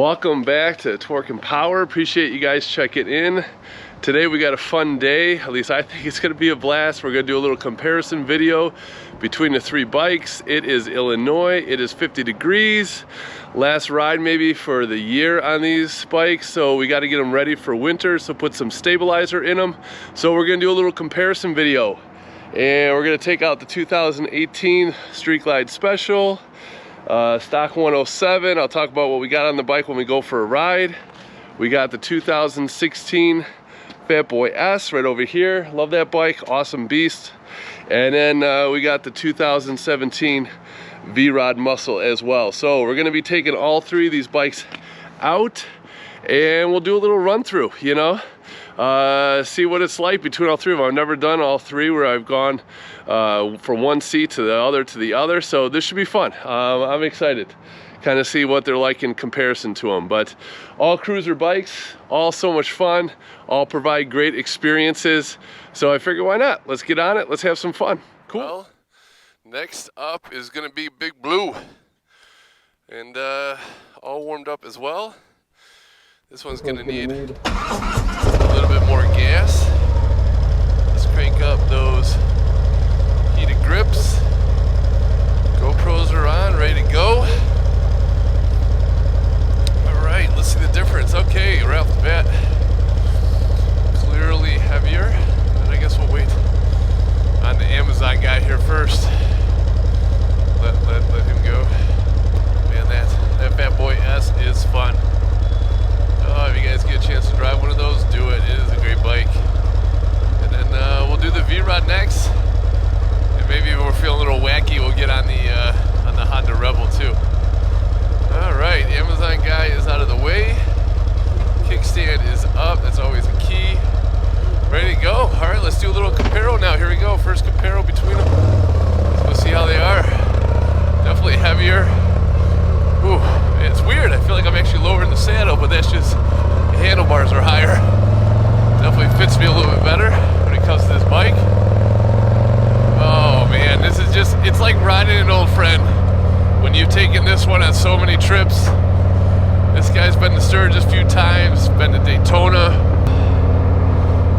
Welcome back to Torque and Power. Appreciate you guys checking in. Today we got a fun day, at least I think it's going to be a blast. We're going to do a little comparison video between the three bikes. It is Illinois, it is 50 degrees. Last ride maybe for the year on these bikes, so we got to get them ready for winter, so put some stabilizer in them. So we're going to do a little comparison video. And we're going to take out the 2018 Street Glide Special. Stock 107. I'll talk about what we got on the bike when we go for a ride. We got the 2016 Fat Boy S right over here. Love that bike, awesome beast. And then we got the 2017 V-Rod Muscle as well. So we're gonna be taking all three of these bikes out and we'll do a little run through, you know, see what it's like between all three of them. I've never done all three where I've gone from one seat to the other, so this should be fun. I'm excited, kind of see what they're like in comparison to them. But all cruiser bikes, all so much fun, all provide great experiences. So I figured, why not? Let's get on it. Let's have some fun. Cool. Well, next up is gonna be Big Blue, and all warmed up as well. This one's gonna need a little bit more gas. Let's crank up those heated grips. GoPros are on, ready to go. All right, let's see the difference. Okay, right off the bat, clearly heavier. And I guess we'll wait on the Amazon guy here first. Let him go. Man, that Fat Boy S is fun. Oh, if you guys get a chance to drive one of those, do it. It is a great bike. And then we'll do the V-Rod next. And maybe if we're feeling a little wacky, we'll get on the Honda Rebel too. All right, Amazon guy is out of the way. Kickstand is up. That's always a key. Ready to go. All right, let's do a little comparo now. Here we go. First comparo between them. Let's go see how they are. Definitely heavier. Ooh, it's weird. I feel like I'm actually lower in the saddle, but that's just the handlebars are higher. Definitely fits me a little bit better when it comes to this bike. Oh man, this is just, it's like riding an old friend when you've taken this one on so many trips. This guy's been to Sturgis a few times, been to Daytona.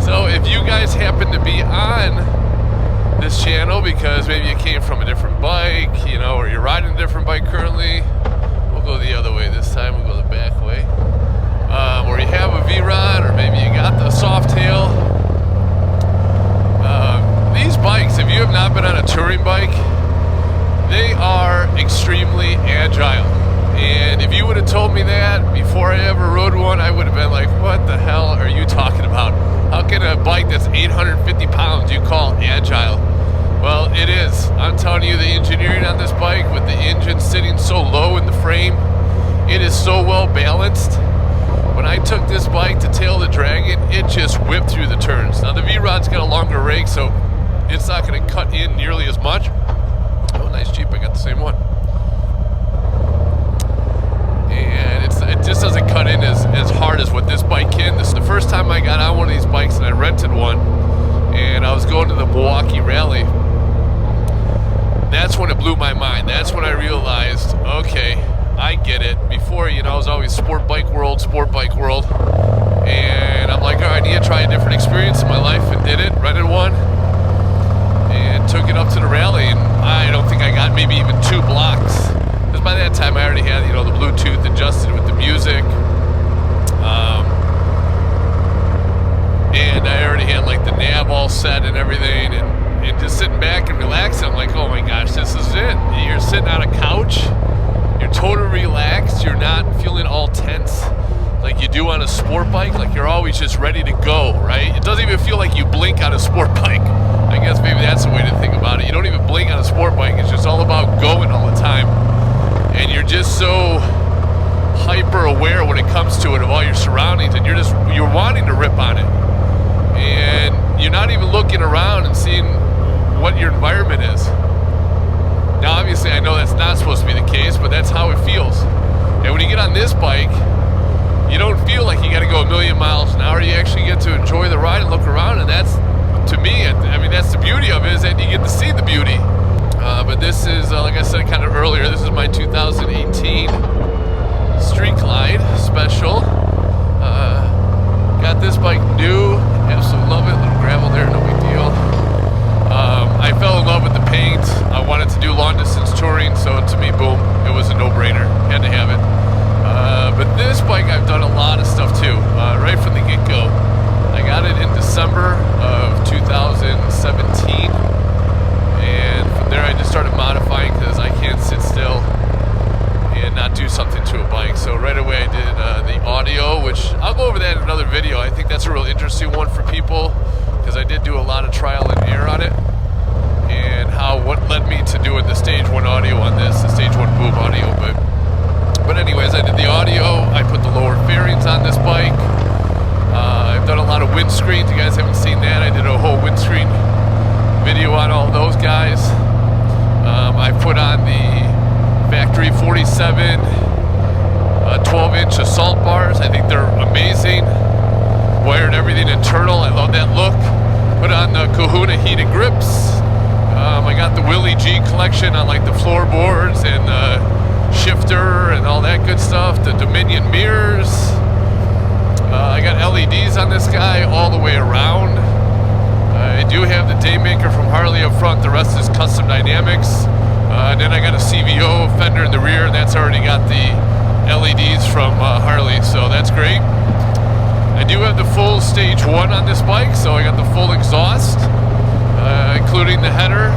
So if you guys happen to be on this channel because maybe you came from a different bike, you know, or you're riding a different bike currently, we'll go the other way this time. We'll go the back way. Or you have a V-Rod, or maybe you got the Softail. These bikes, if you have not been on a touring bike, they are extremely agile. And if you would have told me that before I ever rode one, I would have been like, what the hell are you talking about? How can a bike that's 850 pounds you call agile? Well, it is. I'm telling you, the engineering on this bike with the engine sitting so low in the frame, it is so well balanced. When I took this bike to tail the Dragon, it just whipped through the turns. Now the V-Rod's got a longer rake, so it's not going to cut in nearly as much. Oh, nice Jeep, I got the same one. And it just doesn't cut in as hard as what this bike can. This is the first time I got on one of these bikes, and I rented one, and I was going to the Milwaukee Rally. That's when it blew my mind. That's when I realized, okay, I get it. Before, you know, I was always sport bike world. And I'm like, all right, I need to try a different experience in my life, and did it, rented one, and took it up to the rally, and I don't think I got maybe even 2 blocks. Because by that time I already had, you know, the Bluetooth adjusted with the music. And I already had like the nav all set and everything, and just sitting back and relaxing, I'm like, oh my gosh, this is it. You're sitting on a couch, you're totally relaxed, you're not feeling all tense like you do on a sport bike. Like you're always just ready to go, right? It doesn't even feel like you blink on a sport bike. I guess maybe that's the way to think about it. You don't even blink on a sport bike. It's just all about going all the time. And you're just so hyper aware when it comes to it of all your surroundings, and you're wanting to rip on it. And you're not even looking around and seeing what your environment is. Now obviously I know that's not supposed to be the case, but that's how it feels. And when you get on this bike, you don't feel like you got to go 1,000,000 miles an hour. You actually get to enjoy the ride and look around, and that's, to me, I mean, that's the beauty of it, is that you get to see the beauty. But this is, like I said kind of earlier, this is my 2018 Street Glide. got this bike new, absolutely love it. Little gravel there, no big deal. I fell in love with the paint. I wanted to do long distance touring, so to me, boom, it was a no-brainer. Had to have it. But this bike, I've done a lot of stuff too, right from the get-go. I got it in December of 2017, and from there I just started modifying because I can't sit still and not do something to a bike. So right away I did the audio, which I'll go over that in another video. I think that's a real interesting one for people because I did do a lot of trial and error on it, and what led me to doing the stage 1 audio on this, the stage 1 boom audio. But anyways, I did the audio. I put the lower fairings on this bike. I've done a lot of windscreens. You guys haven't seen that. I did a whole windscreen video on all those guys. I put on the factory 47 12-inch assault bars. I think they're amazing. Wired everything internal. I love that look. Put on the Kahuna heated grips. I got the Willie G collection on like the floorboards and the shifter and all that good stuff. The Dominion mirrors. I got LEDs on this guy all the way around. I do have the Daymaker from Harley up front. The rest is custom dynamics. And then I got a CVO fender in the rear, and that's already got the LEDs from Harley, so that's great. I do have the full stage 1 on this bike, so I got the full exhaust, including the header,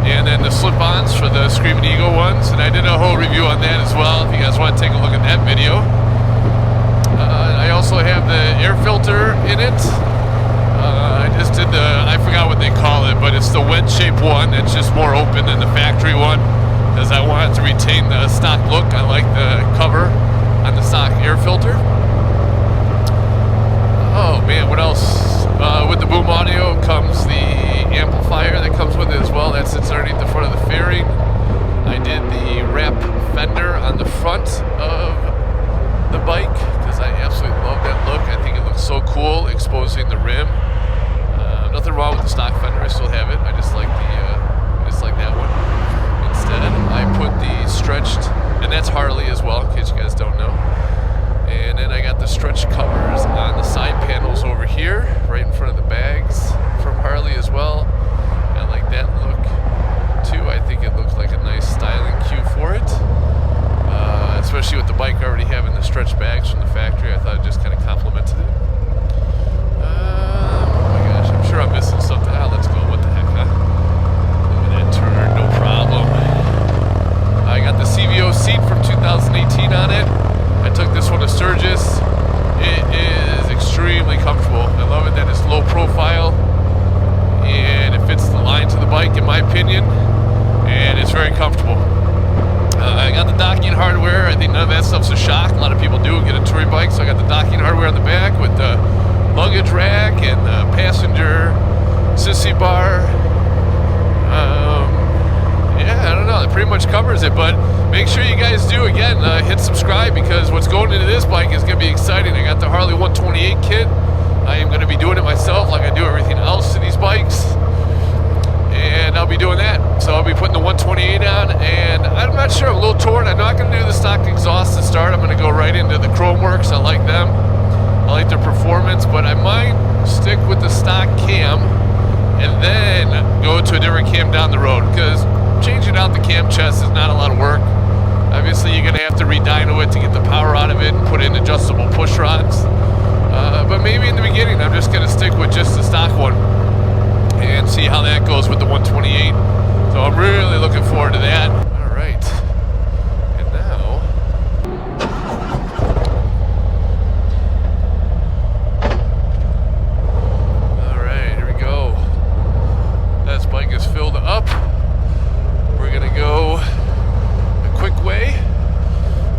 and then the slip-ons for the Screaming Eagle ones. And I did a whole review on that as well, if you guys want to take a look at that video. I also have the air filter in it. I just did I forgot what they call it, but it's the wedge-shaped one. It's just more open than the factory one, because I wanted to retain the stock look. I like the cover on the stock air filter. Oh man, what else? With the boom audio comes the amplifier that comes with it as well. That sits underneath the front of the fairing. I did the wrap fender on the front of the bike because I absolutely love that look. I think it looks so cool, exposing the rim. Nothing wrong with the stock fender. I still have it. I just like that one. Instead, I put the stretched, and that's Harley as well, in case you guys don't know. And then I got the stretch covers on the side panels over here, right in front of the bags from Harley as well. I like that look too. I think it looks like a nice styling cue for it. Especially with the bike already having the stretch bags from the factory, I thought it just kind of complimented it. Oh my gosh, I'm sure I'm missing something. Let's go. What the heck, huh? Look at that turn, no problem. I got the CVO seat from 2018 on it. I took this one to Sturgis. It is extremely comfortable. I love it that it's low profile and it fits the lines of the bike in my opinion, and it's very comfortable. I got the docking hardware. I think none of that stuff's a shock. A lot of people do get a touring bike, so I got the docking hardware on the back with the luggage rack and the passenger sissy bar. Yeah, I don't know. It pretty much covers it, but make sure you guys do, again, hit subscribe, because what's going into this bike is going to be exciting. I got the Harley 128 kit. I am going to be doing it myself like I do everything else to these bikes, and I'll be doing that. So I'll be putting the 128 on, and I'm not sure, I'm a little torn. I'm not going to do the stock exhaust to start. I'm going to go right into the Chrome Works. I like them. I like their performance, but I might stick with the stock cam and then go to a different cam down the road, because changing out the cam chest is not a lot of work. Obviously, you're going to have to re-dyno it to get the power out of it and put in adjustable push rods. But maybe in the beginning, I'm just going to stick with just the stock one and see how that goes with the 128. So I'm really looking forward to that. All right. And now, all right, here we go. That bike is filled up. We're going to go a quick way.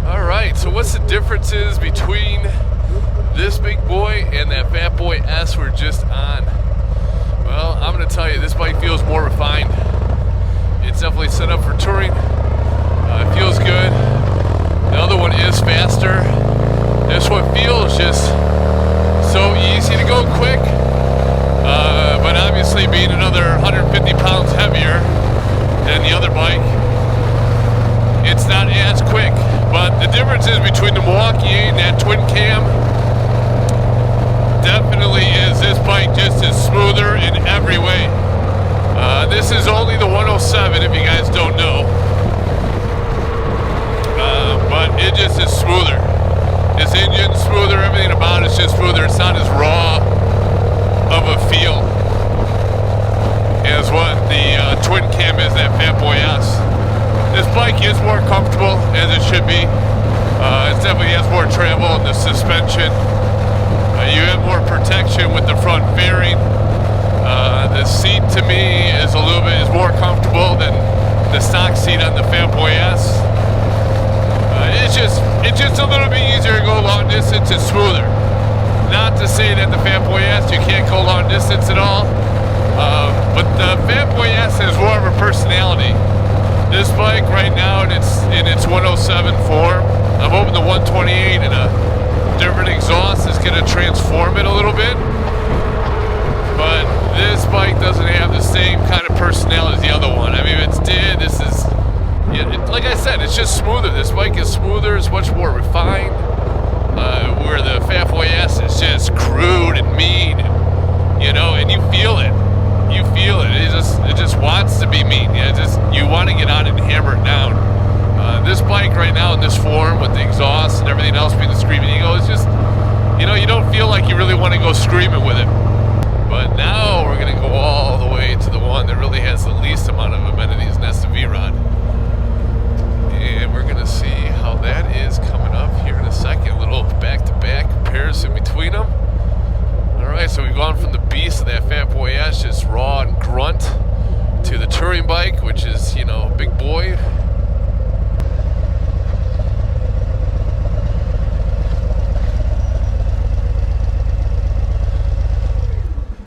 All right, so what's the differences between this big boy and that Fat Boy S we're just on? Well, I'm going to tell you, this bike feels more refined. It's definitely set up for touring. It feels good. The other one is faster. This one feels just so easy to go quick. But obviously, being another 150 pounds heavier than the other bike, it's not as quick. But the difference is between the Milwaukee and that twin cam, every way. This is only the 107 if you guys don't know. But it just is smoother. This engine's smoother, everything about it's just smoother. It's not as raw of a feel as what the twin cam is, that Fat Boy S. This bike is more comfortable, as it should be. It definitely has more travel in the suspension. You have more protection with the front fairing. The seat to me is more comfortable than the stock seat on the Fat Boy S. It's just a little bit easier to go long distance and smoother. Not to say that the Fat Boy S you can't go long distance at all, but the Fat Boy S has more of a personality. This bike right now in its 107 form, I'm hoping the 128 and a different exhaust is going to transform it a little bit. But this bike doesn't have the same kind of personality as the other one. I mean, if it did, this is, like I said, it's just smoother. This bike is smoother, it's much more refined. Where the Fat Boy S is just crude and mean, and you feel it. You feel it. It just wants to be mean. You want to get on it and hammer it down. This bike right now in this form with the exhaust and everything else being the Screaming Eagle, it's just, you don't feel like you really want to go screaming with it. But now we're going to go all the way to the one that really has the least amount of amenities, and that's the V-Rod. And we're going to see how that is coming up here in a second. A little back-to-back comparison between them. Alright, so we've gone from the beast of that Fat Boy S, just raw and grunt, to the touring bike, which is, big boy.